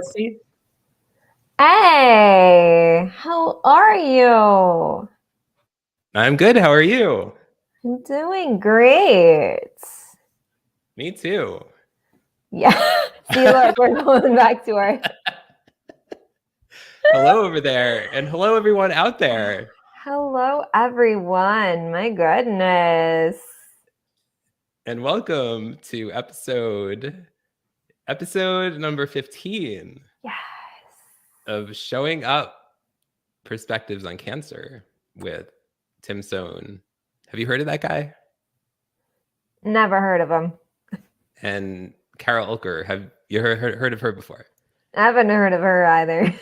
Bestie? Hey, how are you? I'm good. How are you? I'm doing great. Me too. Yeah. See, look, we're going back to our. Hello over there, and hello everyone out there. Hello, everyone. My goodness. And welcome to episode number 15 Yes. of Showing Up Perspectives on Cancer with Tim Sohn. Have you heard of that guy? Never heard of him. And Kara Oelker. Have you heard of her before? I haven't heard of her either.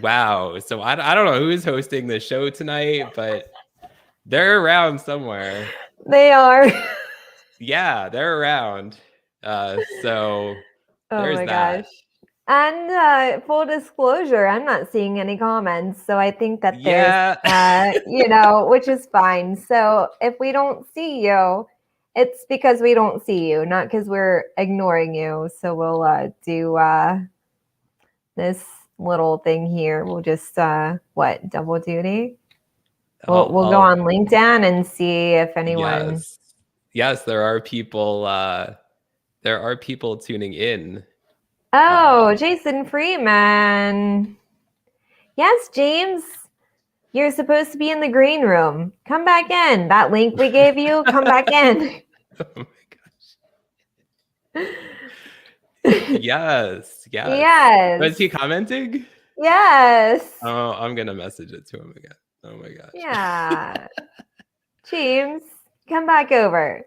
Wow. So I don't know who's hosting the show tonight, but they're around somewhere. They are. Yeah, they're around. So Oh there's my that. gosh. And full disclosure, I'm not seeing any comments. So I think that there's, which is fine. So if we don't see you, it's because we don't see you, not because we're ignoring you. So we'll do this little thing here. We'll just, double duty? We'll go on LinkedIn and see if anyone. Yes, there are people. There are people tuning in. Oh, Jason Freeman. Yes, James. You're supposed to be in the green room. Come back in. That link we gave you, come back in. Oh my gosh. Yes. Yes. Was he commenting? Yes. Oh, I'm going to message it to him again. Oh my gosh. Yeah. James, come back over.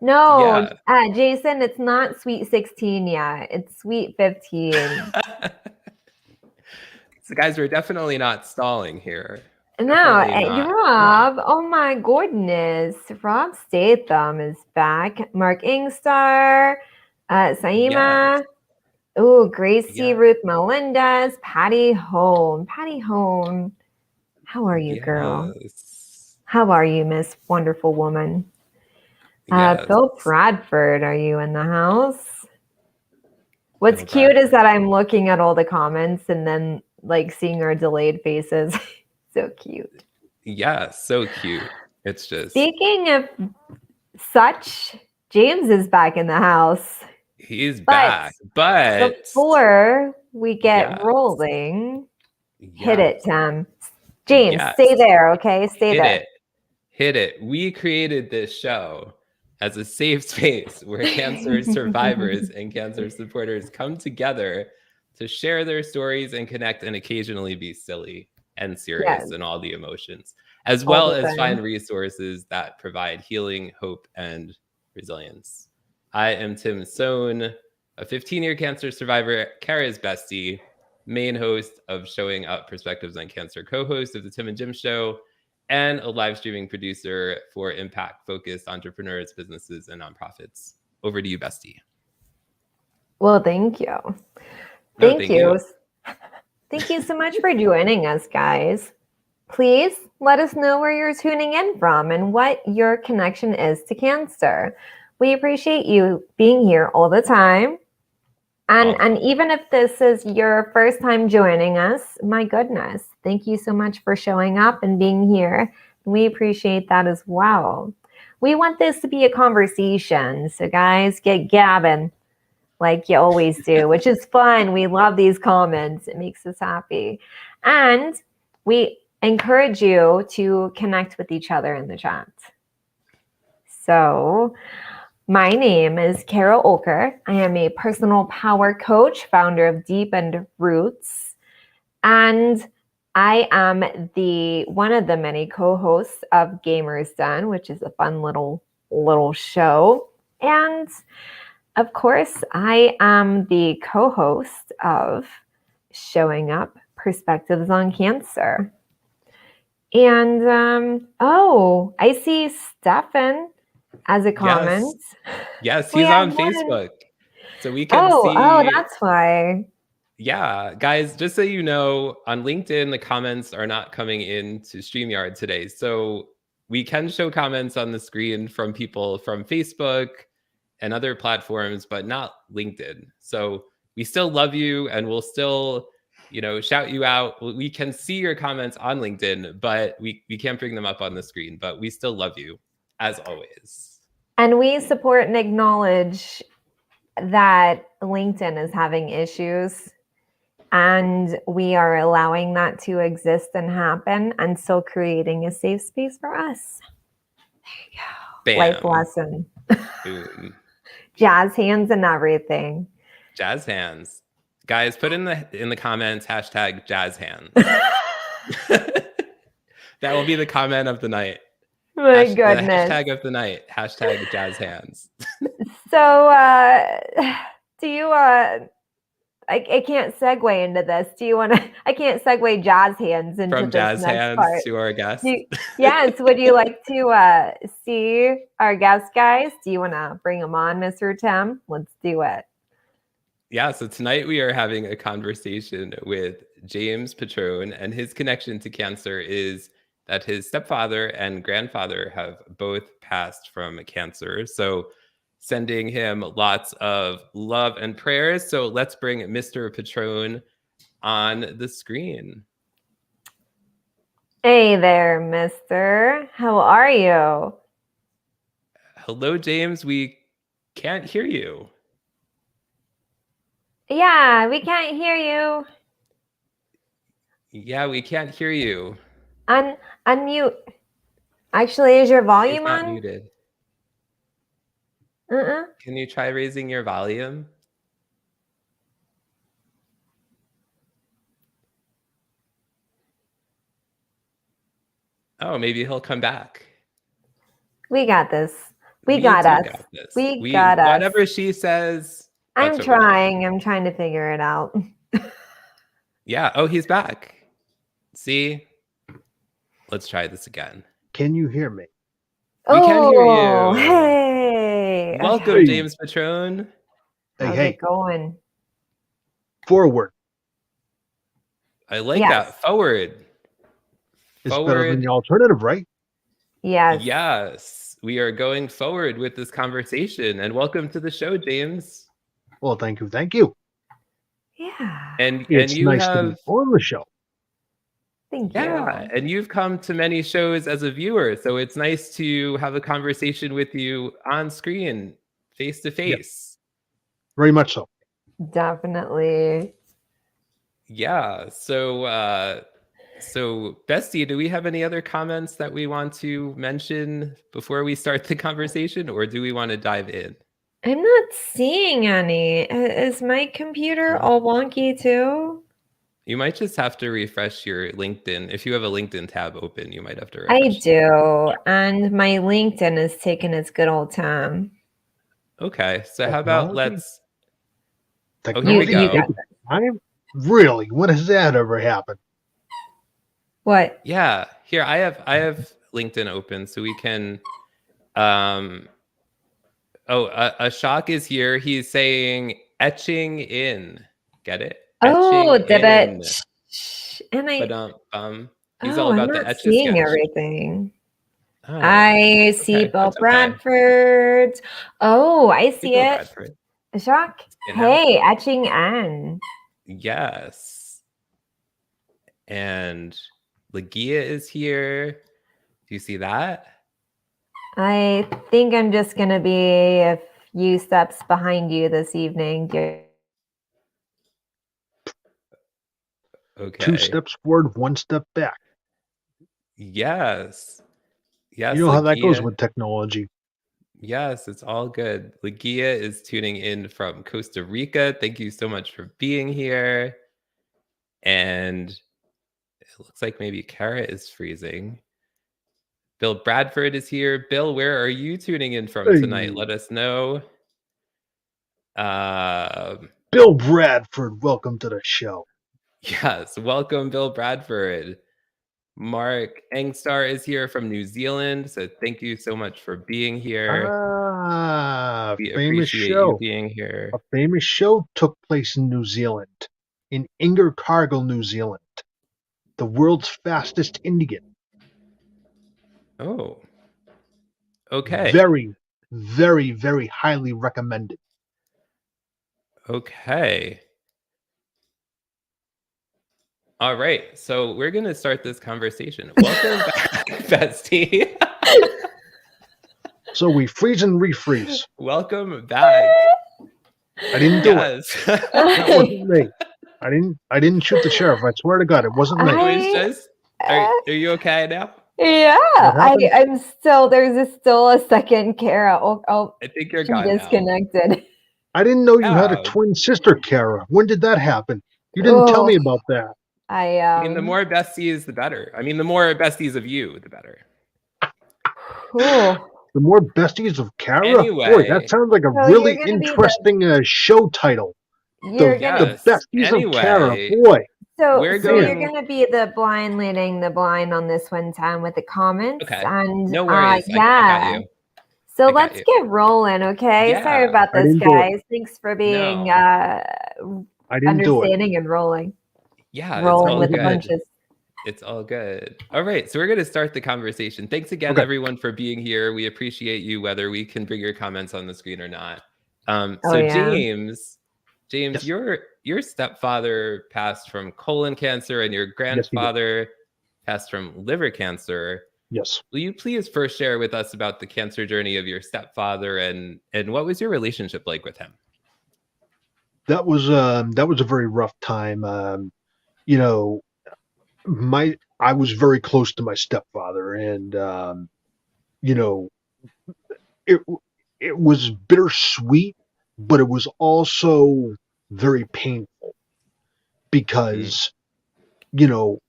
No, Jason, it's not sweet 16 yet. It's sweet 15. So guys, we're definitely not stalling here. No, Rob, oh my goodness. Rob Statham is back. Mark Ingstar, Saima. Yes. Oh, Gracie, Ruth Melendez, Patty Hone. Patty Hone. How are you, girl? How are you, Miss Wonderful Woman? Bill Bradford, are you in the house? What's cute is that I'm looking at all the comments and then like seeing our delayed faces. So cute. Yeah, so cute. It's just. Speaking of such, James is back in the house. He's back, but before we get rolling, hit it, Tim. James, stay there, okay? Stay there. Hit it. We created this show as a safe space where cancer survivors and cancer supporters come together to share their stories and connect and occasionally be silly and serious and all the emotions, as well as find resources that provide healing, hope, and resilience. I am Tim Sohn, a 15-year cancer survivor, Kara's bestie, main host of Showing Up Perspectives on Cancer, co-host of the Tim and Jim Show, and a live streaming producer for impact-focused entrepreneurs, businesses, and nonprofits. Over to you, bestie. Well, thank you. Thank you. Thank you so much for joining us, guys. Please let us know where you're tuning in from and what your connection is to cancer. We appreciate you being here all the time. And even if this is your first time joining us, my goodness, thank you so much for showing up and being here. We appreciate that as well. We want this to be a conversation. So guys, get gabbing like you always do, which is fun. We love these comments. It makes us happy. And we encourage you to connect with each other in the chat. So my name is Kara Oelker. I am a personal power coach, founder of Deepened Roots, and I am one of the many co-hosts of Gamers Den, which is a fun little show. And of course, I am the co-host of Showing Up Perspectives on Cancer. And I see Stefan as a comment. Yes, he's on Facebook. So we can see. Oh, that's why. Yeah, guys, just so you know, on LinkedIn, the comments are not coming into StreamYard today. So we can show comments on the screen from people from Facebook and other platforms, but not LinkedIn. So we still love you, and we'll still, shout you out. We can see your comments on LinkedIn, but we can't bring them up on the screen, but we still love you as always. And we support and acknowledge that LinkedIn is having issues, and we are allowing that to exist and happen, and still creating a safe space for us. There you go. Bam. Life lesson. Boom. Jazz hands and everything. Jazz hands. Guys, put in the comments hashtag jazz hands. That will be the comment of the night. My goodness. The hashtag of the night, hashtag jazz hands. So do you I can't segue into this. Do you want to? I can't segue jazz hands into from this jazz next hands part. to our guest. Yes. Would you like to see our guest, guys? Do you want to bring them on, Mr. Tim? Let's do it. Yeah. So tonight we are having a conversation with James Petrone, and his connection to cancer is that his stepfather and grandfather have both passed from cancer. So sending him lots of love and prayers. So let's bring Mr. Petrone on the screen. Hey there, mister. How are you? Hello, James. We can't hear you. Yeah, we can't hear you. Yeah, we can't hear you. Unmute. Actually, is your volume not on? Muted. Uh-uh. Can you try raising your volume? Oh, maybe he'll come back. We got this. We got us. We got us. Whatever she says. I'm trying. I'm trying to figure it out. Yeah. Oh, he's back. See? Let's try this again. Can you hear me? We can hear you. Hey. Welcome, Okay. James Petrone. How's it going? Forward. I like that. Forward. It's better than the alternative, right? Yes. Yes. We are going forward with this conversation. And welcome to the show, James. Well, thank you. Thank you. Yeah. It's you nice have to be on the show. Thank you. Yeah, and you've come to many shows as a viewer, so it's nice to have a conversation with you on screen, face to face. Very much so. Definitely. Yeah. So, Bestie, do we have any other comments that we want to mention before we start the conversation, or do we want to dive in? I'm not seeing any. Is my computer all wonky too? You might just have to refresh your LinkedIn. If you have a LinkedIn tab open, you might have to refresh. I do. And my LinkedIn is taking its good old time. Okay. So how about let's... Oh, here we go. Really? When has that ever happened? What? Yeah. Here, I have LinkedIn open so we can... Ashok is here. He's saying etching in. Get it? Oh, did it? And he's all about the etch seeing everything. Oh, I see Bill Bradford. Okay. Oh, I see it. Ashok. Hey, etching in. Yes. And Lagia is here. Do you see that? I think I'm just going to be a few steps behind you this evening. Okay. 2 steps forward, 1 step back. Yes. Yes. You know how that goes with technology. Yes, it's all good. Lagia is tuning in from Costa Rica. Thank you so much for being here. And it looks like maybe Kara is freezing. Bill Bradford is here. Bill, where are you tuning in from tonight? Let us know. Bill Bradford, welcome to the show. Yes, welcome, Bill Bradford. Mark Angstar is here from New Zealand, so thank you so much for being here. We appreciate you being here. A famous show took place in New Zealand, in Invercargill, New Zealand. The world's fastest Indian. Oh. Okay. Very, very, very highly recommended. Okay. All right. So we're going to start this conversation. Welcome back, Bestie. So we freeze and refreeze. Welcome back. I didn't do it. Yes. That wasn't me. I didn't shoot the sheriff. I swear to God, it wasn't me. It was just, are you okay now? Yeah, happened? I'm still, there's still a second Kara. Oh, I think you're she gone now. disconnected. I didn't know you had a Yeah. twin sister, Kara. When did that happen? You didn't tell me about that. I mean, the more besties, the better. I mean, the more besties of you, the better. Cool. The more besties of Kara? Anyway. Boy, that sounds like a So really you're gonna be interesting show title. You're The gonna besties of Kara. Anyway. Boy. So We're you're going- gonna be the blind leading the blind on this one time with the comments. Okay. And No worries. yeah. I got you. So I got let's you. get rolling, okay? Yeah. Sorry about I this, didn't do it. guys. Thanks for being I didn't do it. understanding and rolling. Yeah, it's Rolling all with the good. bunches. It's all good. All right, so we're going to start the conversation. Thanks again, everyone, for being here. We appreciate you, whether we can bring your comments on the screen or not. James, Yes. your stepfather passed from colon cancer, and your grandfather passed from liver cancer. Yes. Will you please first share with us about the cancer journey of your stepfather, and what was your relationship like with him? That was a very rough time. I was very close to my stepfather, and it was bittersweet, but it was also very painful because I didn't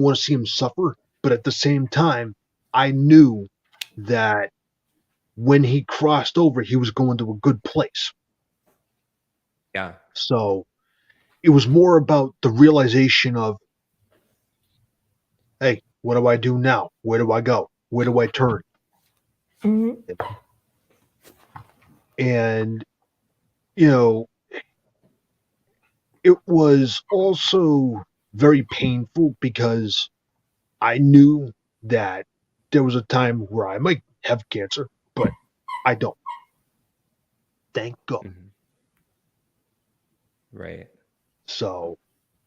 want to see him suffer, but at the same time, I knew that when he crossed over, he was going to a good place. Yeah. So it was more about the realization of, hey, what do I do now? Where do I go? Where do I turn? Mm-hmm. And, it was also very painful because I knew that there was a time where I might have cancer, but I don't. Thank God. Mm-hmm. Right. So,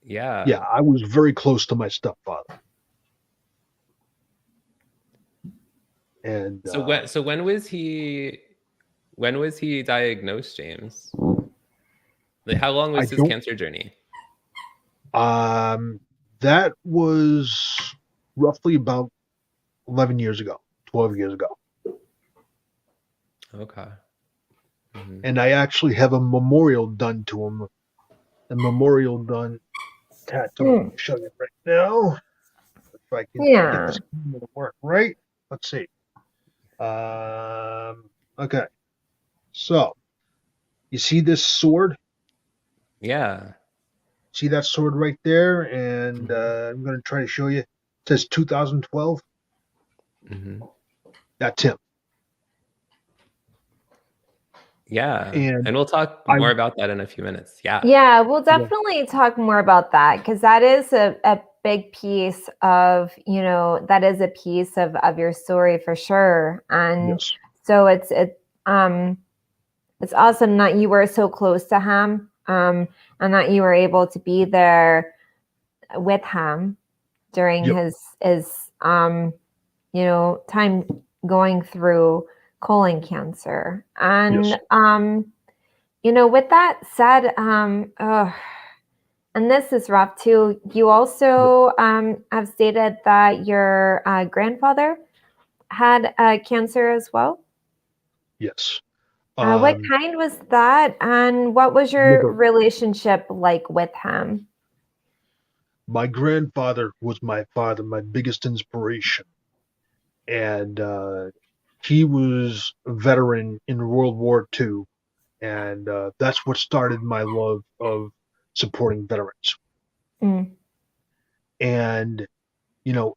yeah, I was very close to my stepfather. And so when was he diagnosed, James? Like, how long was his cancer journey? That was roughly about 11 years ago, 12 years ago. Okay. Mm-hmm. And I actually have a memorial done to him. A memorial done tattoo. I'll show you right now. If I can get this to work right. Let's see. Okay. So, you see this sword? Yeah. See that sword right there? And I'm going to try to show you. It says 2012. Mm-hmm. That's him. Yeah. And we'll talk more about that in a few minutes. Yeah. Yeah, we'll definitely talk more about that because that is a big piece of, that is a piece of your story for sure. And so it's awesome that you were so close to him and that you were able to be there with him during his time going through colon cancer. And with that said, and this is rough too, you also have stated that your grandfather had cancer as well. Yes. What kind was that, and what was your relationship like with him? My grandfather was my father, my biggest inspiration. And he was a veteran in World War II. And that's what started my love of supporting veterans. And,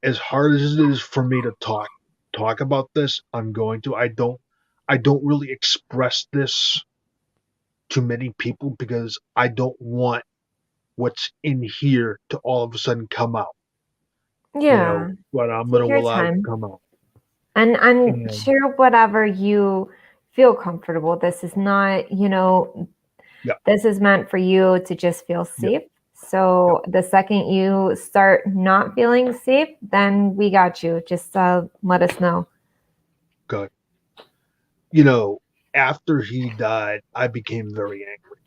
as hard as it is for me to talk about this, I'm going to. I don't really express this to many people because I don't want what's in here to all of a sudden come out. Yeah. But I'm going to allow it to come out. And I'm sure whatever you feel comfortable. This is not, This is meant for you to just feel safe. So the second you start not feeling safe, then we got you. Just let us know. Good. After he died, I became very angry.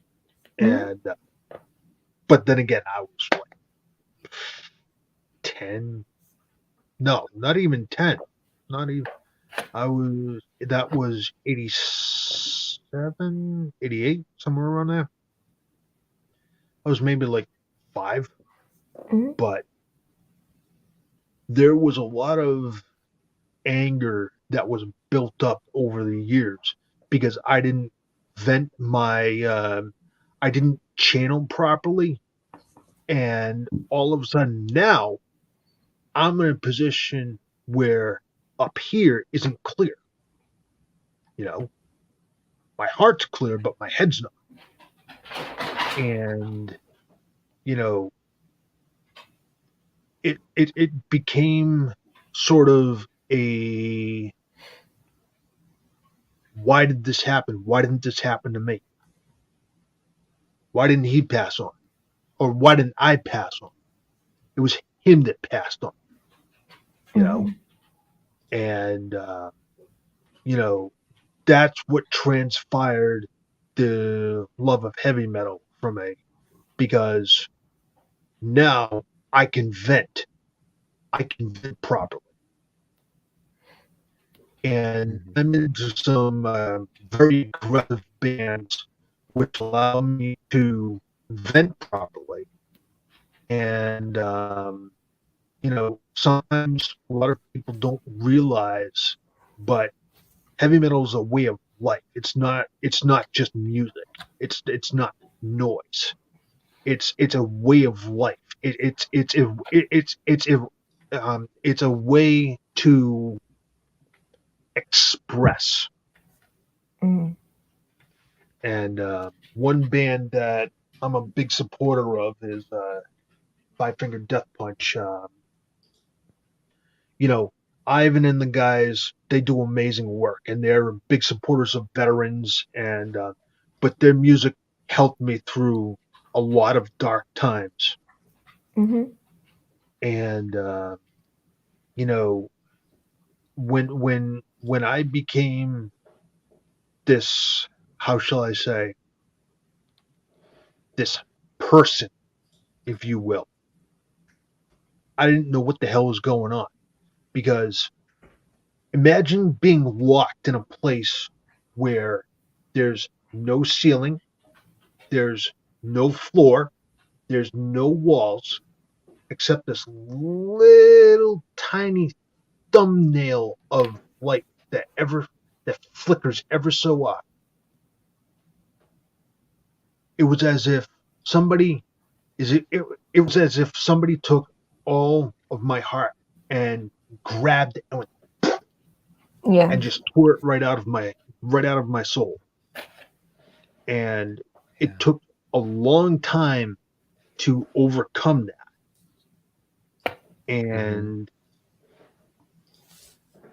And but then again, I was like 10. No, not even 10. Not even. That was 87, 88, somewhere around there. I was maybe like 5. But there was a lot of anger that was built up over the years because I didn't vent I didn't channel properly. And all of a sudden now I'm in a position where up here isn't clear. My heart's clear, but my head's not. And, it became sort of a, why did this happen? Why didn't this happen to me? Why didn't he pass on? Or why didn't I pass on? It was him that passed on, and, that's what transpired the love of heavy metal for me, because now I can vent. I can vent properly. And I'm into some very aggressive bands which allow me to vent properly. And, sometimes a lot of people don't realize, but heavy metal is a way of life. It's not just music. It's not noise. It's a way of life. It's a way to express. And one band that I'm a big supporter of is Five Finger Death Punch. Ivan and the guys, they do amazing work, and they're big supporters of veterans. And but their music helped me through a lot of dark times. And when I became this, how shall I say, this person, if you will, I didn't know what the hell was going on. Because imagine being locked in a place where there's no ceiling, there's no floor, there's no walls, except this little tiny thumbnail of light that flickers ever so often. It was as if somebody took all of my heart and grabbed it and went, and just tore it right out of my soul. And it took a long time to overcome that. And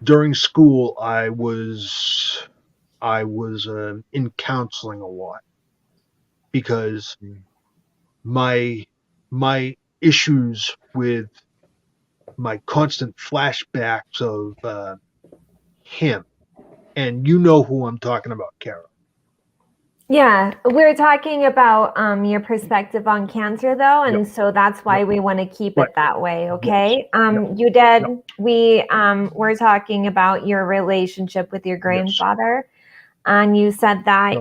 during school, I was in counseling a lot, because my issues with my constant flashbacks of him, and you know who I'm talking about, Kara. Yeah, we're talking about your perspective on cancer, though, and so that's why we want to keep it that way. Okay. You did. We were talking about your relationship with your grandfather, and you said that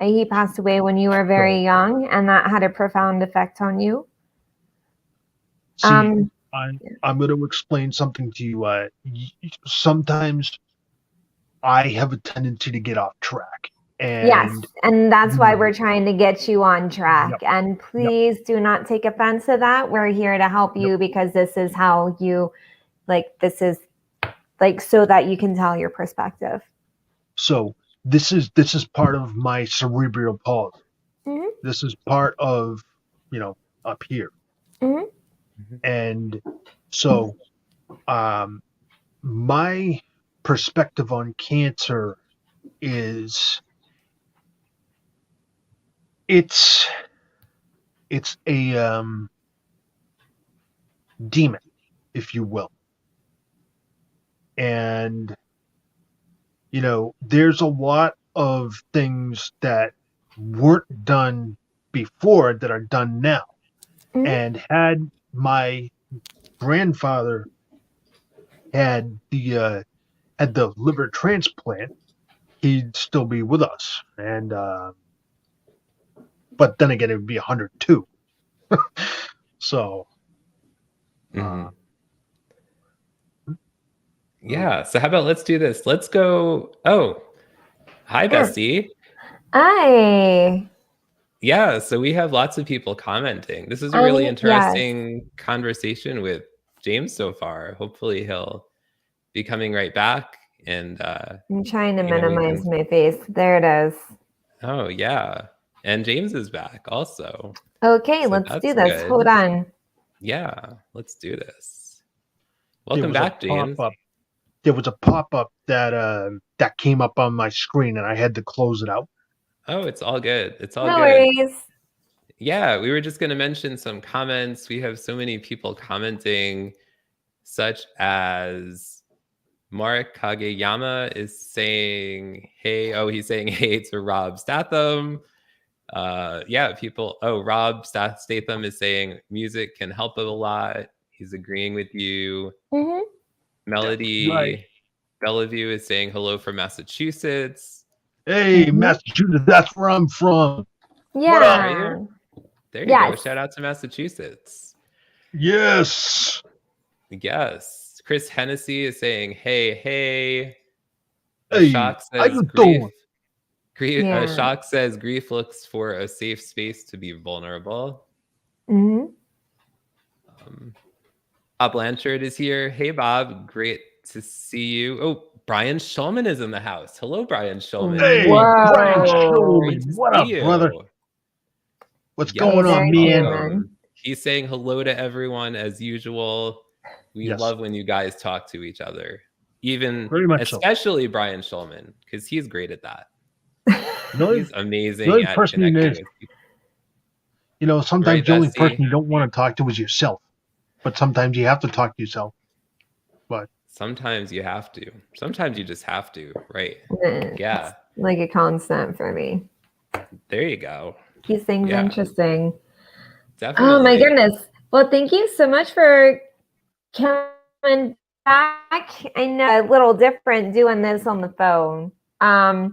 he passed away when you were very young, and that had a profound effect on you. See, I'm going to explain something to you. Sometimes I have a tendency to get off track. And that's why we're trying to get you on track. And please do not take offense to that. We're here to help you, because this is how you, this is so that you can tell your perspective. So this is part of my cerebral palsy. This is part of, up here. And so my perspective on cancer is it's a demon, if you will. And there's a lot of things that weren't done before that are done now. Mhm. And had my grandfather had the liver transplant, he'd still be with us. And but then again, it would be 102. So Mhm. Yeah. So how about let's do this? Let's go. Oh, hi, Sure. Bestie. Hi. Yeah. So we have lots of people commenting. This is a Yes. really interesting conversation with James so far. Hopefully he'll be coming right back. And I'm trying to we minimize can. my face. There it is. Oh yeah. And James is back also. Okay, So let's do that's this. good. Hold on. Yeah. Let's do this. there Welcome was a back, James. pop-up. There was a pop-up that came up on my screen, and I had to close it out. Oh, it's all good. It's all No good. worries. Yeah, we were just going to mention some comments. We have so many people commenting, such as Mark Kageyama is saying, hey, oh, he's saying hey to Rob Statham. Yeah, people, oh, Rob Statham is saying music can help it a lot. He's agreeing with you. Mm-hmm. Melody Right. Bellevue is saying hello from Massachusetts. Hey, Massachusetts, that's where I'm from. Yeah. What up? Are you? There you Yes. go. Shout out to Massachusetts. Yes. Yes. Chris Hennessy is saying, hey, hey. Hey, Ashok how says you grief. doing? Yeah. Ashok says grief looks for a safe space to be vulnerable. Mm-hmm. Bob Blanchard is here. Hey, Bob. Great to see you. Oh, Brian Schulman is in the house. Hello, Brian Schulman. Hey, Whoa. Brian Great Schulman, to what see up, brother? you. What's Yes, going on, very man? human. He's saying hello to everyone as usual. We Yes. love when you guys talk to each other. Even Very much so. especially Brian Schulman, because he's great at that. He's amazing only at person you connecting need- with people. sometimes Right, the only Bessie? person you don't want to talk to is yourself. But sometimes you have to talk to yourself. But Sometimes you have to. Sometimes you just have to, right? It's Yeah. like a constant for me. There you go. These things Yeah. interesting. Definitely. Oh my goodness. Well, thank you so much for coming back. I know a little different doing this on the phone. But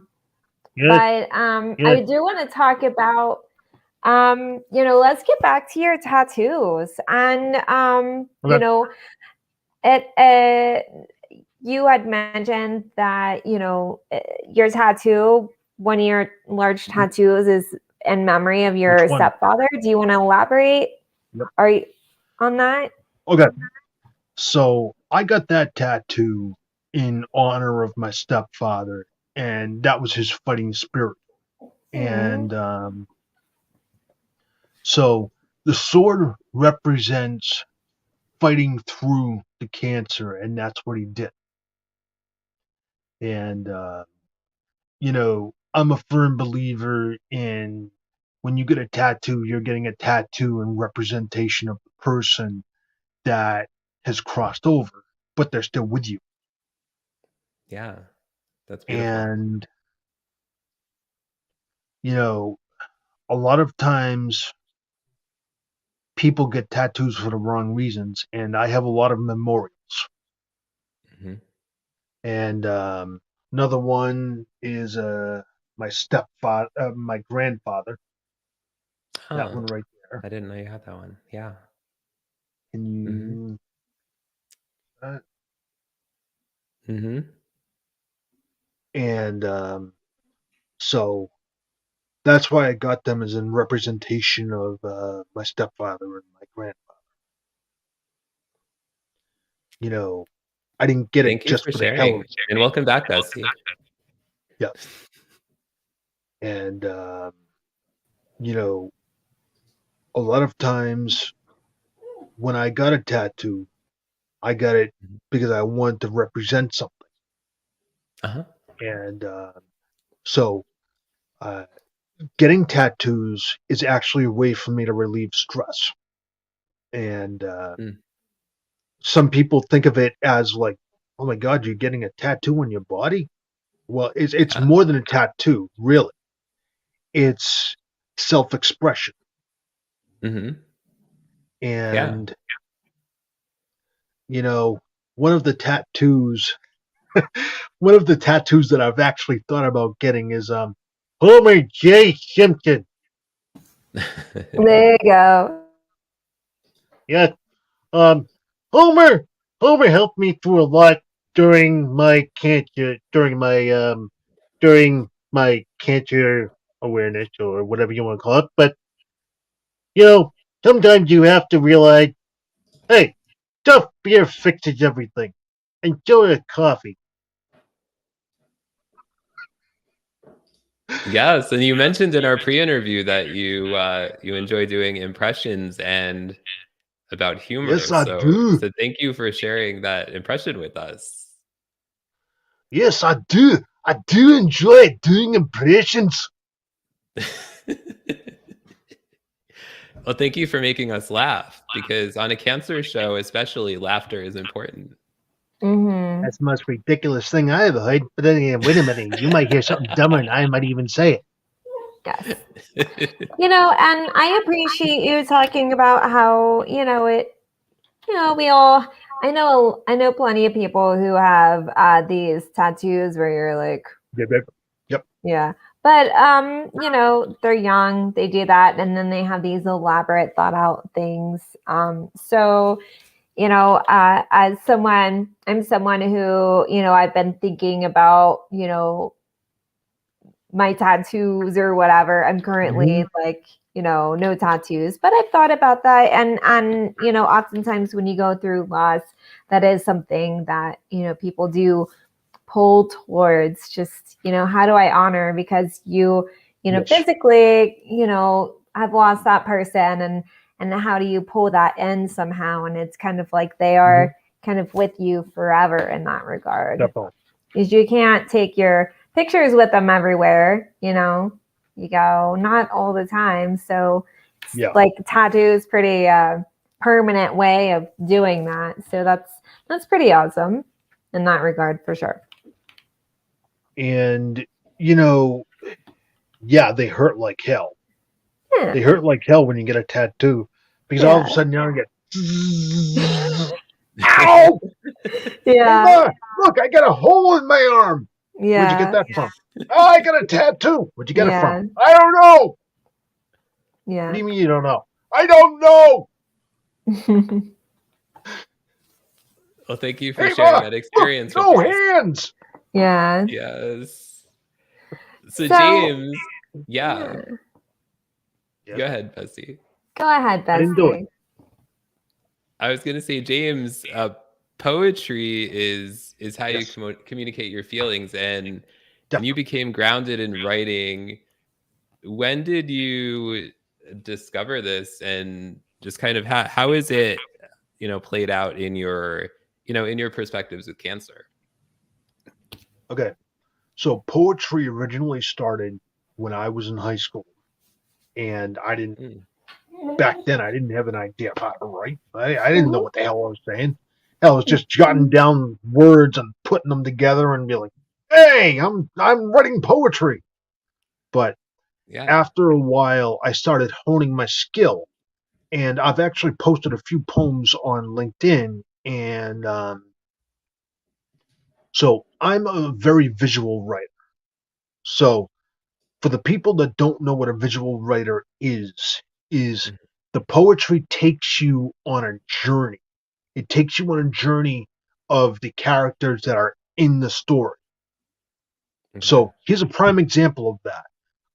I do want to talk about let's get back to your tattoos. And you had mentioned that, your tattoo, one of your large tattoos is in memory of your stepfather. Do you want to elaborate? Yep. Are you on that? Okay. So I got that tattoo in honor of my stepfather, and that was his fighting spirit. And so the sword represents fighting through the cancer, and that's what he did. And I'm a firm believer in when you get a tattoo, you're getting a tattoo in representation of the person that has crossed over, but they're still with you. Yeah. That's beautiful. And a lot of times people get tattoos for the wrong reasons, and I have a lot of memorials. Mm-hmm. And another one is my stepfather, my grandfather. That one right there. I didn't know you had that one. Yeah. Can you? Mm-hmm. And so that's why I got them as in representation of my stepfather and my grandfather. I didn't get Thank it you just for for the hell of sharing. it. And welcome back, Bessie. Yeah. And a lot of times when I got a tattoo, I got it because I wanted to represent something. Uh-huh. And so getting tattoos is actually a way for me to relieve stress. And some people think of it as like, oh my God, you're getting a tattoo on your body? Well, it's more than a tattoo, really. It's self-expression. Mm-hmm. And, you know, one of the tattoos that I've actually thought about getting is Homer J. Simpson. There you go. Yeah. Homer Homer helped me through a lot during my cancer during my cancer awareness or whatever you want to call it. But sometimes you have to realize, hey, tough beer fixes everything. Enjoy a coffee. Yes, and you mentioned in our pre-interview that you enjoy doing impressions and about humor. Yes, I So do. thank you for sharing that impression with us. Yes, I do. I do enjoy doing impressions. Well, thank you for making us laugh because on a cancer show, especially, laughter is important. Mm-hmm. That's the most ridiculous thing I ever heard. But then again, wait a minute. You might hear something dumber and I might even say it. Yes. And I appreciate you talking about how, we all, I know plenty of people who have these tattoos where you're like, Yep. yeah. But they're young, they do that, and then they have these elaborate thought out things. So as I'm someone who, I've been thinking about, my tattoos or whatever. I'm currently like, no tattoos, but I've thought about that. And, oftentimes when you go through loss, that is something that, people do pull towards just, how do I honor because Yes. physically, I've lost that person and how do you pull that in somehow? And it's kind of like they are kind of with you forever in that regard. Definitely. Because you can't take your pictures with them everywhere, you go not all the time. So Yeah. like tattoos, pretty permanent way of doing that. So that's pretty awesome in that regard for sure. And yeah, they hurt like hell. Yeah. They hurt like hell when you get a tattoo because all of a sudden you get ow! Yeah. Hey, Ma, look, I got a hole in my arm. Yeah. Where'd you get that from? Oh, I got a tattoo. Where'd you get it Yeah. from? I don't know. Yeah. What do you mean you don't know? I don't know. Well, thank you for sharing that experience look, no with us. hands. Yeah. Yes. So James, yeah. Go ahead, Bessie. Go ahead, Bessie. I didn't do it. I was going to say, James, poetry is how you communicate your feelings, and you became grounded in writing. When did you discover this, and just kind of how is it, played out in your, in your perspectives with cancer? Okay, so poetry originally started when I was in high school, and I didn't. Back then, I didn't have an idea of how to write. I didn't know what the hell I was saying. Hell, I was just jotting down words and putting them together and be like, "Hey, I'm writing poetry." But after a while, I started honing my skill, and I've actually posted a few poems on LinkedIn. And so I'm a very visual writer. So for the people that don't know what a visual writer is the poetry takes you on a journey. It takes you on a journey of the characters that are in the story. So here's a prime example of that.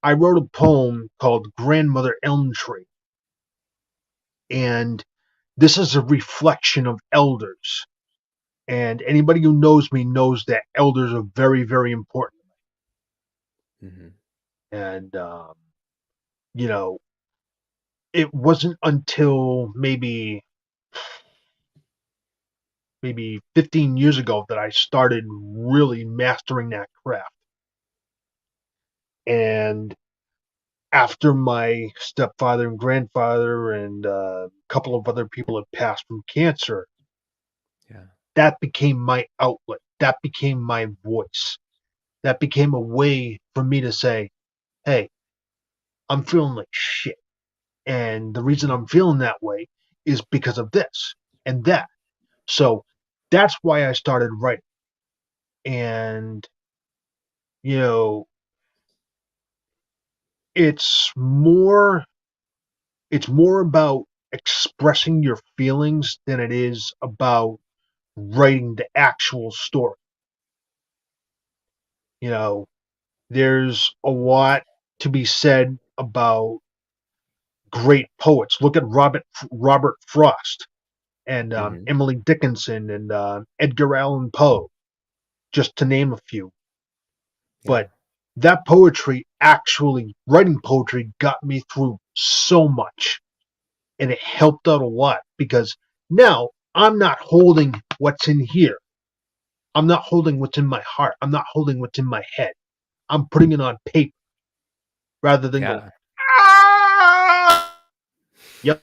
I wrote a poem called Grandmother Elm Tree. And this is a reflection of elders. And anybody who knows me knows that elders are very, very important. And, it wasn't until maybe 15 years ago that I started really mastering that craft. And after my stepfather and grandfather and a couple of other people had passed from cancer, that became my outlet. That became my voice. That became a way for me to say, hey, I'm feeling like shit. And the reason I'm feeling that way is because of this and that. So that's why I started writing. And, you know, it's more about expressing your feelings than it is about writing the actual story. You know, there's a lot to be said about great poets. Look at Robert Frost and Emily Dickinson and Edgar Allan Poe, just to name a few. But that poetry, actually writing poetry, got me through so much, and it helped out a lot because now I'm not holding what's in here. I'm not holding what's in my heart. I'm not holding what's in my head. I'm putting it on paper rather than go, ah! Yep.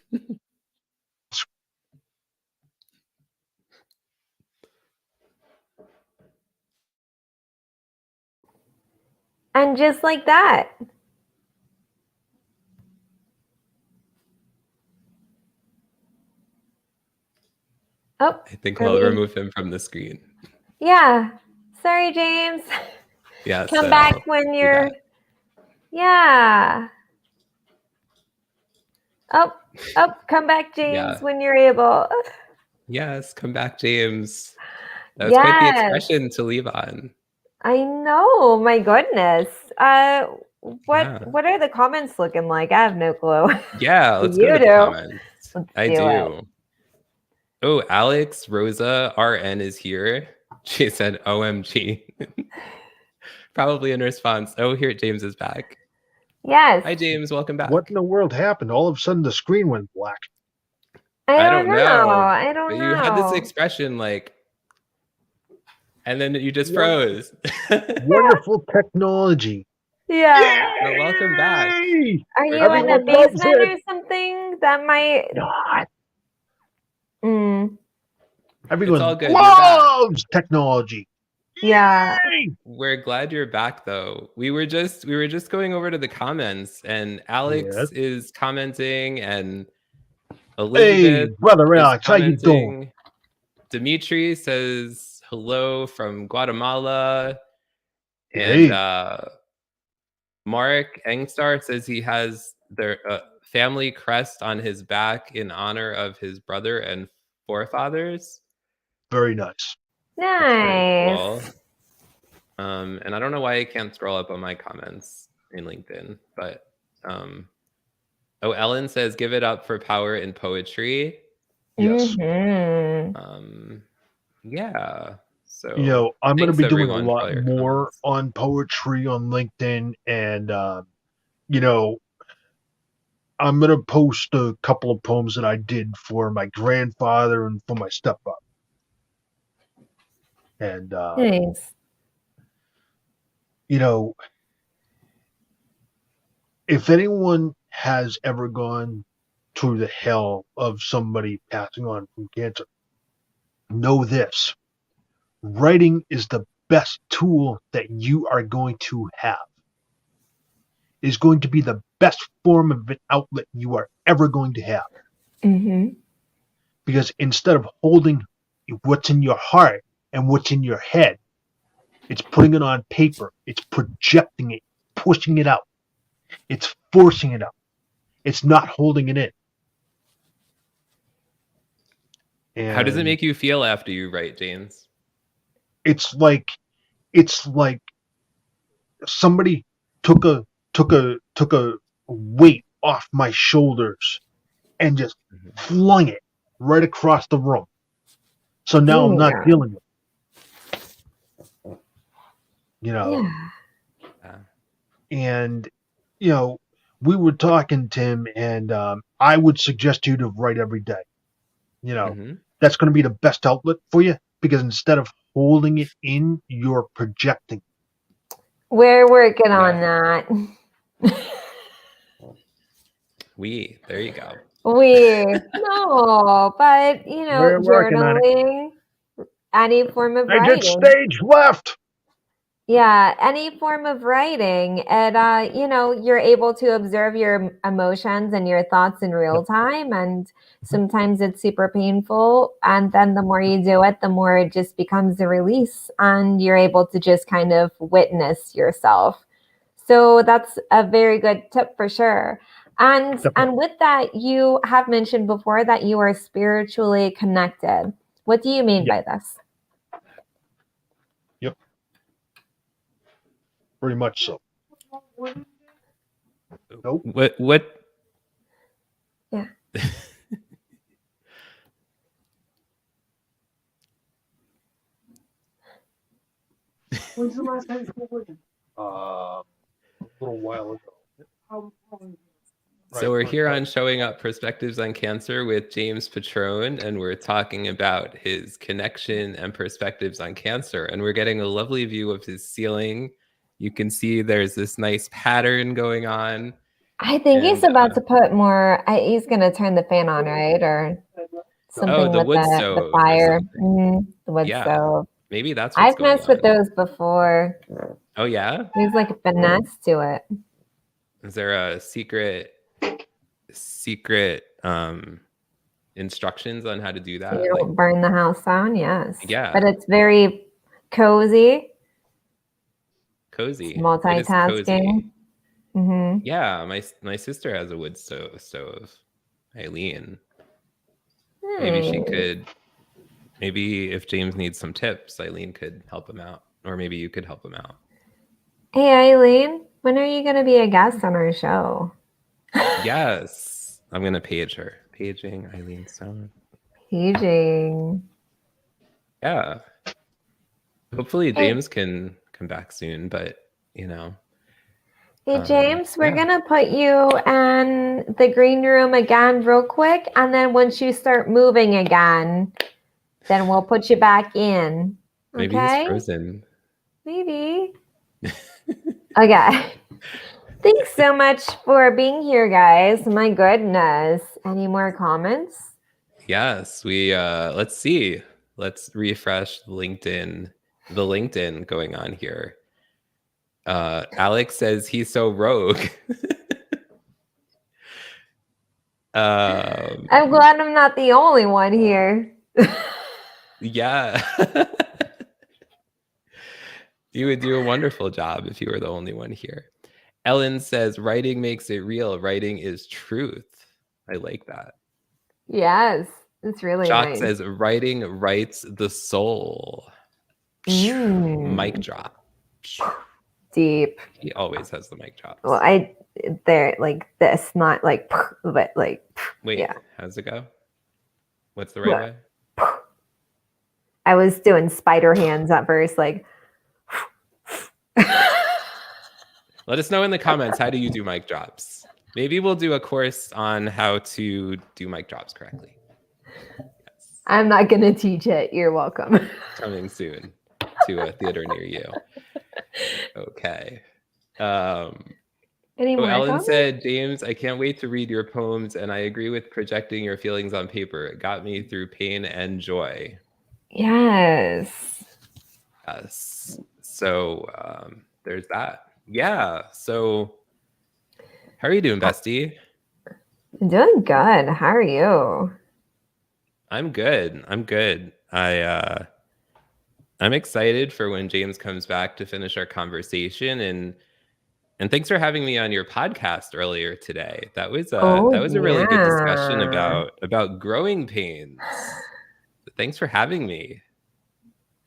And just like that. Oh, I think we'll remove him from the screen. Yeah. Sorry, James. Yeah. Come back when you're. Yeah. Oh, come back, James, when you're able. Yes, come back, James. That was quite the expression to leave on. I know. My goodness. What are the comments looking like? I have no clue. Yeah, let's go to the comments. I do. Oh, Alex Rosa RN is here. She said, OMG. Probably in response. Oh, here, James is back. Yes. Hi, James. Welcome back. What in the world happened? All of a sudden, the screen went black. I don't know. But you had this expression like, and then you just froze. Wonderful technology. Yeah. Well, welcome back. Are you in the basement or something? That might. Everyone all good. loves technology. Yeah. We're glad you're back, though. We were just going over to the comments, and Alex is commenting, and Elizabeth. Hey, brother Alex, how you doing? Dimitri says hello from Guatemala, and Mark Engstar says he has their family crest on his back in honor of his brother and forefathers. Very nice. Nice. Cool. And I don't know why I can't scroll up on my comments in LinkedIn, but Ellen says, "Give it up for power in poetry." Yes. Yeah. So you know, I'm going to be doing a lot more on poetry on LinkedIn, and you know, I'm going to post a couple of poems that I did for my grandfather and for my stepfather. And nice. You know, if anyone has ever gone through the hell of somebody passing on from cancer, know this: writing is the best tool that you are going to have. It is going to be the best form of an outlet you are ever going to have. Because instead of holding what's in your heart and what's in your head, it's putting it on paper. It's projecting it, pushing it out. It's forcing it out. It's not holding it in. And how does it make you feel after you write, James? It's like somebody took a weight off my shoulders and just flung it right across the room. So now I'm not feeling it. You know. Yeah. And you know, we were talking, Tim, and I would suggest you to write every day. You know, that's going to be the best outlet for you, because instead of holding it in, you're projecting. We're working on that. There you go. No, but We're working on it. journaling, any form of I writing. get stage left. Yeah, any form of writing, and you're able to observe your emotions and your thoughts in real time, and sometimes it's super painful, and then the more you do it, the more it just becomes a release, and you're able to just kind of witness yourself. So that's a very good tip for sure. And with that, you have mentioned before that you are spiritually connected. What do you mean by this? Yep. Pretty much so. Nope. What? Yeah. When's the last time you spoke with him? A little while ago. So we're here on Showing Up Perspectives on Cancer with James Petrone, and we're talking about his connection and perspectives on cancer. And we're getting a lovely view of his ceiling. You can see there's this nice pattern going on. I think he's about to put more. He's going to turn the fan on, right? Or something the with wood the stove fire. The wood stove. Maybe that's what's I've messed with those before. Oh, yeah? There's like a finesse to it. Is there a secret instructions on how to do that? So you don't burn the house down? Yes. Yeah. But it's very cozy. Cozy. It's multitasking. Mm-hmm. Yeah, my sister has a wood stove. Eileen. Maybe if James needs some tips, Eileen could help him out. Or maybe you could help him out. Hey, Eileen, when are you going to be a guest on our show? Yes. I'm going to page her. Paging Eileen Sohn. Paging. Yeah. Hopefully James can come back soon, but Hey, James, we're going to put you in the green room again real quick. And then once you start moving again, then we'll put you back in. Okay? Maybe he's frozen. Maybe. Okay. Thanks so much for being here, guys. My goodness. Any more comments? Yes, let's see. Let's refresh the LinkedIn going on here. Alex says he's so rogue. I'm glad I'm not the only one here. Yeah. You would do a wonderful job if you were the only one here. Ellen says, writing makes it real. Writing is truth. I like that. Yes, it's really Jock nice. says, writing writes the soul. Mic drop. Deep. He always has the mic drops. Well, they're like this, not like, but like. Wait, yeah. How's it go? What's the right way? I was doing spider hands at first, like. Let us know in the comments, how do you do mic drops? Maybe we'll do a course on how to do mic drops correctly. Yes. I'm not going to teach it. You're welcome. Coming soon to a theater near you. Okay. Ellen said, James, I can't wait to read your poems, and I agree with projecting your feelings on paper. It got me through pain and joy. Yes. So there's that. Yeah. So how are you doing, bestie? I'm doing good. How are you? I'm good. I'm excited for when James comes back to finish our conversation, and thanks for having me on your podcast earlier today. That was a really good discussion about growing pains. Thanks for having me.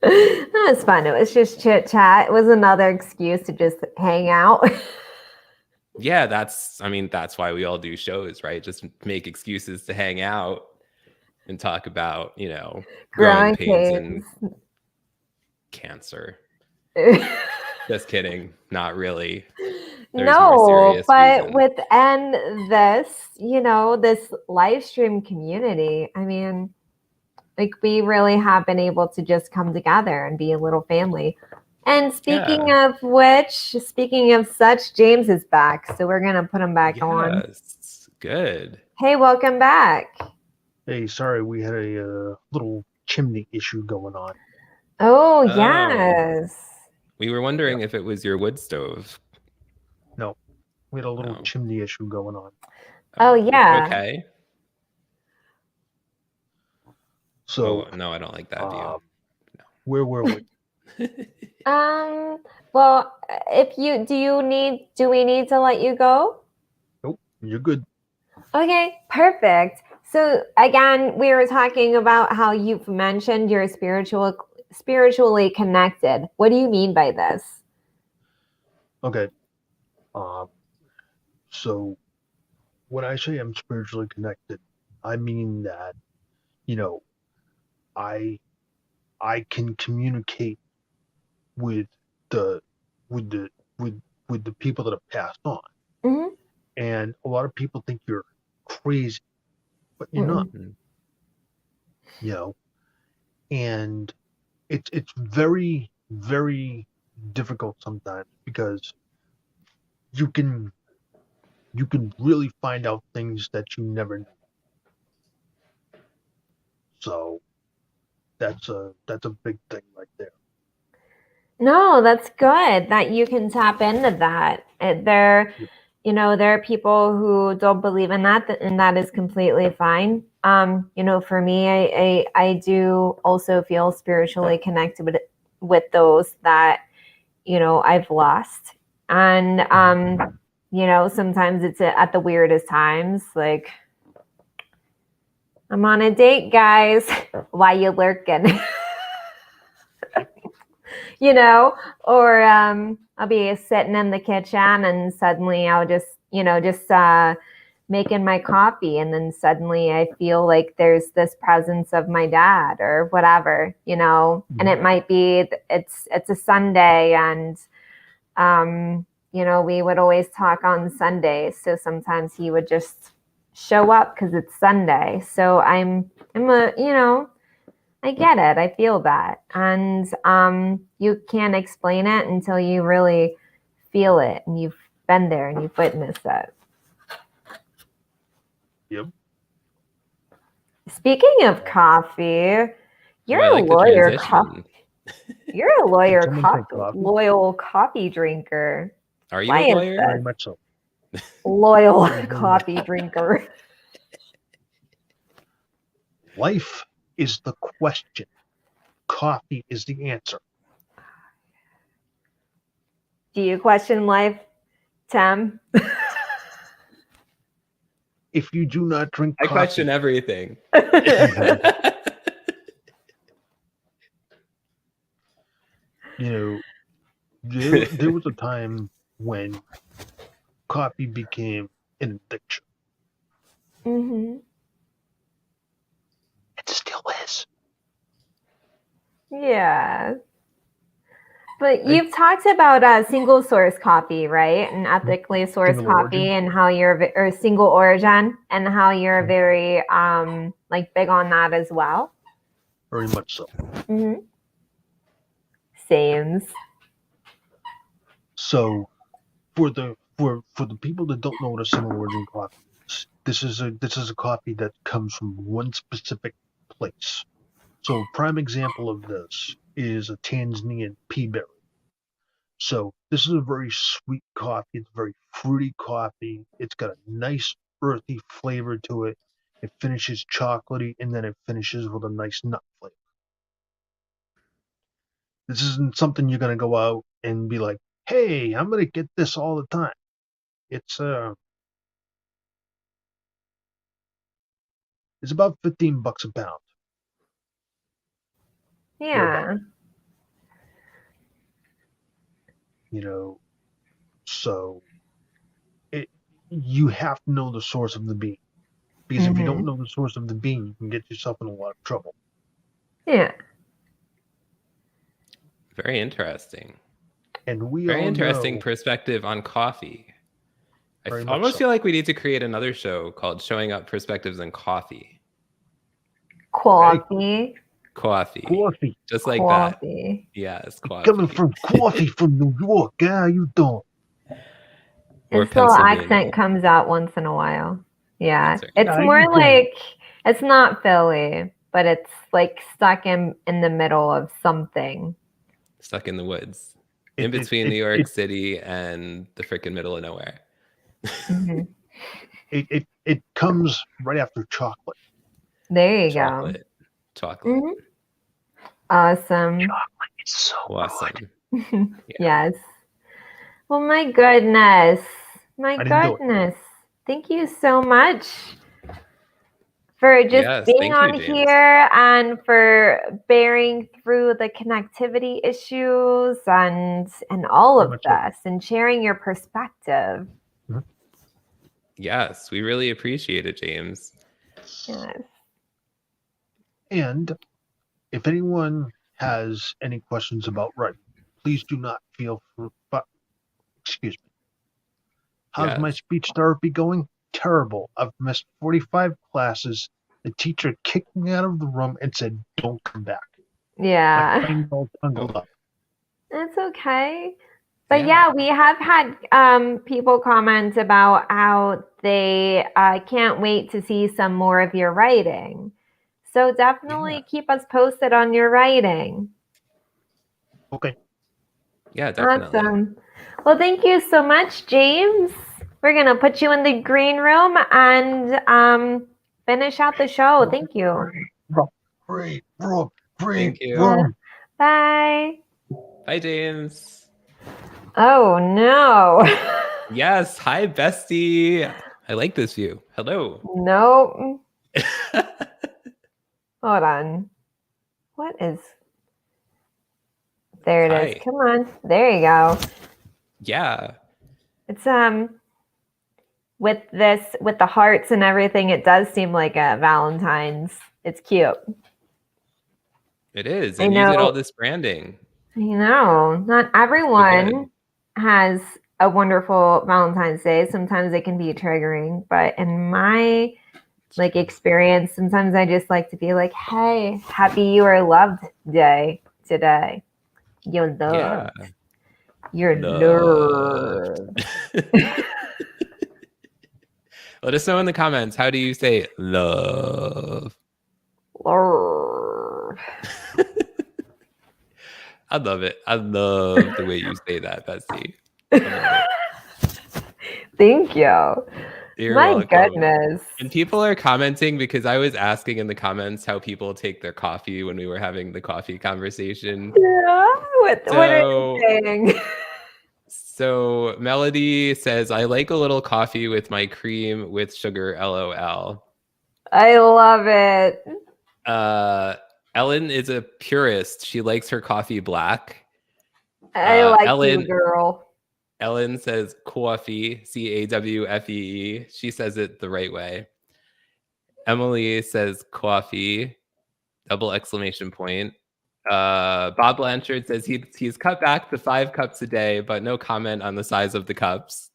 That was fun. It was just chit chat. It was another excuse to just hang out. Yeah, that's why we all do shows, right? Just make excuses to hang out and talk about, growing pains and cancer. Just kidding. Not really. There's no, but reasons. within this, this live stream community, like we really have been able to just come together and be a little family. And speaking of such, James is back. So we're going to put him back on. Good. Hey, welcome back. Hey, sorry, we had a little chimney issue going on. Oh, Oh. yes. We were wondering if it was your wood stove. No, we had a little Oh. chimney issue going on. Oh, Is it yeah. okay. So, no, I don't like that view. where were we? Well, do we need to let you go? Nope, you're good. Okay, perfect. So again, we were talking about how you've mentioned you're spiritually connected. What do you mean by this? Okay. So when I say I'm spiritually connected, I mean that, you know, I can communicate with the with the with the people that have passed on. Mm-hmm. And a lot of people think you're crazy, but you're not, Mhm. you know. And it's very, very difficult sometimes because you can really find out things that you never knew. So that's a big thing right there. No, that's good that you can tap into that. There, Yep. there are people who don't believe in that, and that is completely fine. For me, I do also feel spiritually connected with those that, I've lost. And, sometimes it's at the weirdest times. Like, I'm on a date, guys. Why you lurking? Or I'll be sitting in the kitchen and suddenly I'll just making my coffee, and then suddenly I feel like there's this presence of my dad or whatever, and it might be it's a Sunday, and we would always talk on Sundays, so sometimes he would just show up because it's Sunday. So I'm I get it. I feel that. And you can't explain it until you really feel it and you've been there and you've witnessed it. Yep. Speaking of coffee, you're I a like the lawyer. transition. You're a lawyer, Did someone say coffee? loyal coffee drinker. Are you Why a is lawyer? Very this? much so. Loyal Very much coffee drinker. Life is the question. Coffee is the answer. Do you question life, Tim? If you do not drink I coffee, question everything. there was a time when coffee became an addiction. Mm-hmm. It still is. Yeah. But you've talked about single source coffee, right? And ethically sourced Single coffee, origin. and how or single origin, and how you're very big on that as well. Very much so. Mm-hmm. Sames. So for the people that don't know what a single origin coffee is, this is a coffee that comes from one specific place. So a prime example of this is a Tanzanian pea berry. So this is a very sweet coffee. It's very fruity coffee. It's got a nice earthy flavor to it. It finishes chocolatey, and then it finishes with a nice nut flavor. This isn't something you're gonna go out and be like, "Hey, I'm gonna get this all the time." It's about $15 a pound. Yeah. So you have to know the source of the bean, because if you don't know the source of the bean, you can get yourself in a lot of trouble. Yeah. Very interesting. And we very all interesting know, perspective on coffee. I Very much almost so. feel like we need to create another show called Showing Up Perspectives on Coffee. Coffee. Coffee. Just like Coffee. that. Yes, coffee. Coming from coffee from New York, how you doing? Or And still Pennsylvania. accent comes out once in a while. Yeah, answer. it's I more agree. like it's not Philly, but it's like stuck in the middle of something. Stuck in the woods, It- in it- between it- New York it- City and the freaking middle of nowhere. Mhm. it comes right after chocolate. There you Chocolate. Chocolate. go. Awesome. Chocolate is so Awesome. Yes. Well, my goodness. My I didn't do it. goodness. Thank you so much for just Yes, being thank you, on James. here and for bearing through the connectivity issues and all Very of much so. this and sharing your perspective. Yes, we really appreciate it, James. Yes. And if anyone has any questions about writing, please do not feel free. Excuse me. How's my Yes. speech therapy going? Terrible. I've missed 45 classes. The teacher kicked me out of the room and said, "Don't come back." My Yeah. brain's all tangled up. That's okay. But yeah, we have had people comment about how they can't wait to see some more of your writing. So definitely keep us posted on your writing. Okay. Yeah, definitely. Awesome. Well, thank you so much, James. We're going to put you in the green room and finish out the show. Thank you. Great. Thank you. Bye. Bye, James. Oh, no. Yes. Hi, bestie. I like this view. Hello. Nope. Hold on. What is... There it is. Hi. Come on. There you go. Yeah. It's with the hearts and everything, it does seem like a Valentine's. It's cute. It is. I And you did know. all this branding. I know. Not everyone has a wonderful Valentine's Day. Sometimes it can be triggering, but in my experience, sometimes I just like to be like, hey, happy you are loved day today. You're loved. Yeah. You're Loved. loved. Let us know in the comments. How do you say love? Love. I love it. I love the way you say that, Bestie. I love it. Thank you. You're My welcome. goodness. And people are commenting because I was asking in the comments how people take their coffee when we were having the coffee conversation. Yeah. What are you saying? So Melody says, I like a little coffee with my cream with sugar, LOL. I love it. Ellen is a purist. She likes her coffee black. I like Ellen, you, girl. Ellen says coffee, CAWFEE. She says it the right way. Emily says coffee, double exclamation point. Bob Blanchard says he's cut back to 5 cups a day, but no comment on the size of the cups.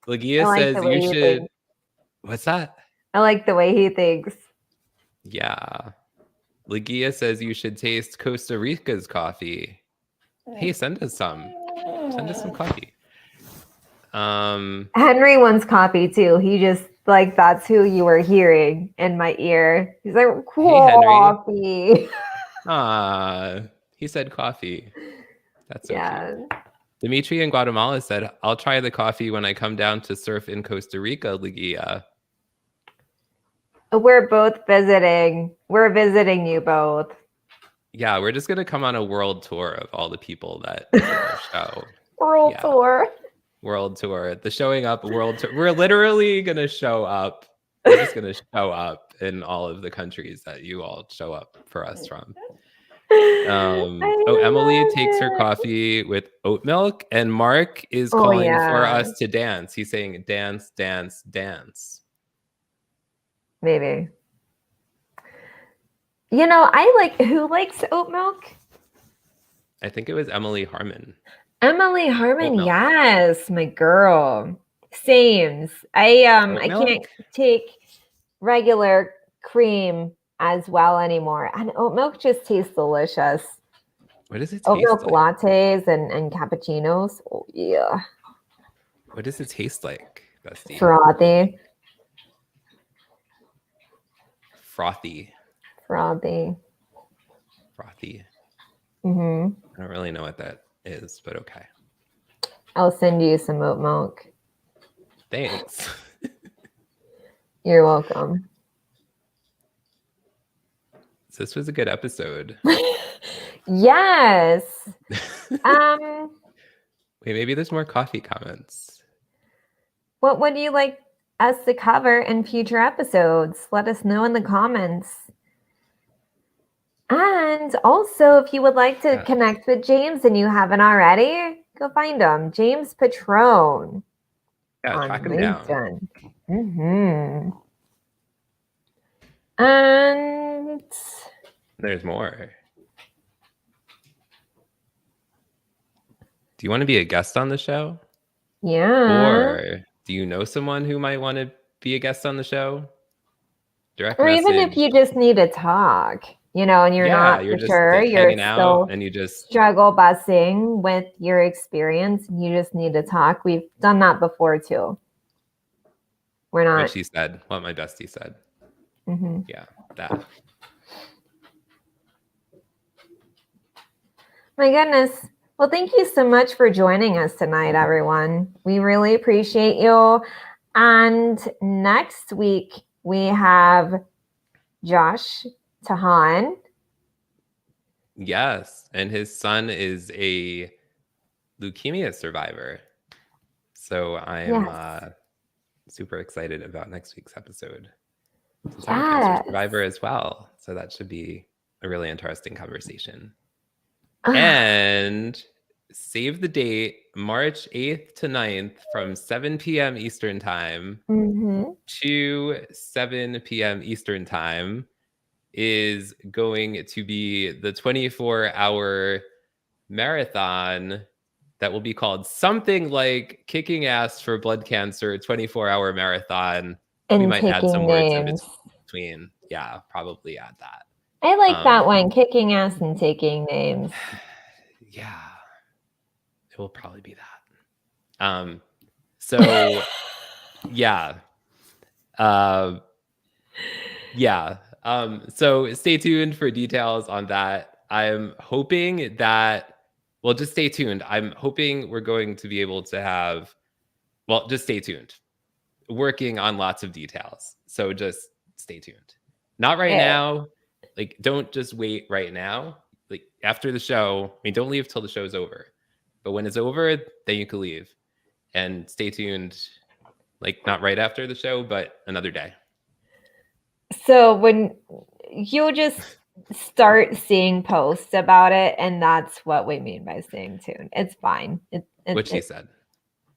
Lagia says you should. Think. What's that? I like the way he thinks. Yeah. Lagia says you should taste Costa Rica's coffee. Hey, send us some. Send us some coffee. Henry wants coffee too. He just that's who you were hearing in my ear. He's like, coffee. Hey, he said coffee. That's so cute. Dimitri in Guatemala said, I'll try the coffee when I come down to surf in Costa Rica, Lagia. We're both visiting. We're visiting you both. Yeah, we're just going to come on a world tour of all the people that our show. World tour. World tour. The showing up world tour. We're literally going to show up. We're just going to show up in all of the countries that you all show up for us from. Emily takes her coffee with oat milk, and Mark is calling for us to dance. He's saying dance, dance, dance. Maybe. You know, who likes oat milk? I think it was Emily Harmon. Emily Harmon, yes, my girl. Same. I can't take regular cream as well anymore. And oat milk just tastes delicious. What does it taste like? Oat milk like? lattes and cappuccinos. Oh, yeah. What does it taste like? bestie. Frothy. Frothy. Frothy. Frothy. Mm-hmm. I don't really know what that is, but okay. I'll send you some oat milk. Thanks. You're welcome. This was a good episode. Yes. Wait, maybe there's more coffee comments. What would you like us to cover in future episodes? Let us know in the comments. And also, if you would like to connect with James and you haven't already, go find him. James Petrone. Yeah, track him down. Mm-hmm. And there's more. Do you want to be a guest on the show? Yeah. Or do you know someone who might want to be a guest on the show? Direct or message. even if you just need to talk, and you're not you're for just sure, like you're hanging still out and you just struggle busing with your experience and you just need to talk. We've done that before too. We're not. What she said, what my bestie said. Mm-hmm. Yeah, that. My goodness. Well, thank you so much for joining us tonight, everyone. We really appreciate you. And next week, we have Josh Tahan. Yes. And his son is a leukemia survivor. So I'm super excited about next week's episode. Since I'm a cancer survivor as well. So that should be a really interesting conversation. And save the date, March 8th to 9th from 7 p.m. Eastern time to 7 p.m. Eastern time is going to be the 24-hour marathon that will be called something like Kicking Ass for Blood Cancer 24-hour marathon. And we might add some words in names. between. Yeah, probably add that. I like that one, kicking ass and taking names. Yeah, it will probably be that. So yeah. So stay tuned for details on that. I'm hoping that, well, just stay tuned. I'm hoping we're going to be able to have, well, just stay tuned. Working on lots of details. So just stay tuned. Not right now. Like, don't just wait right now. Like, after the show, don't leave till the show's over. But when it's over, then you can leave. And stay tuned, like, not right after the show, but another day. So when you'll just start seeing posts about it, and that's what we mean by staying tuned. It's fine. What she said.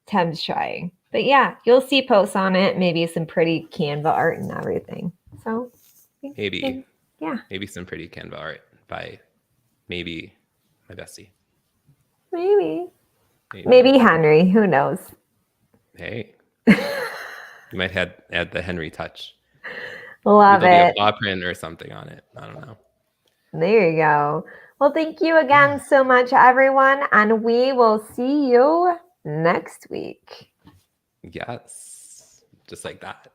Tim's trying. But yeah, you'll see posts on it, maybe some pretty Canva art and everything. So maybe some pretty Canva art by maybe my bestie. Maybe Henry. Who knows? Hey, you might add the Henry touch. Love it. There'll be a paw print or something on it. I don't know. There you go. Well, thank you again so much, everyone, and we will see you next week. Yes, just like that.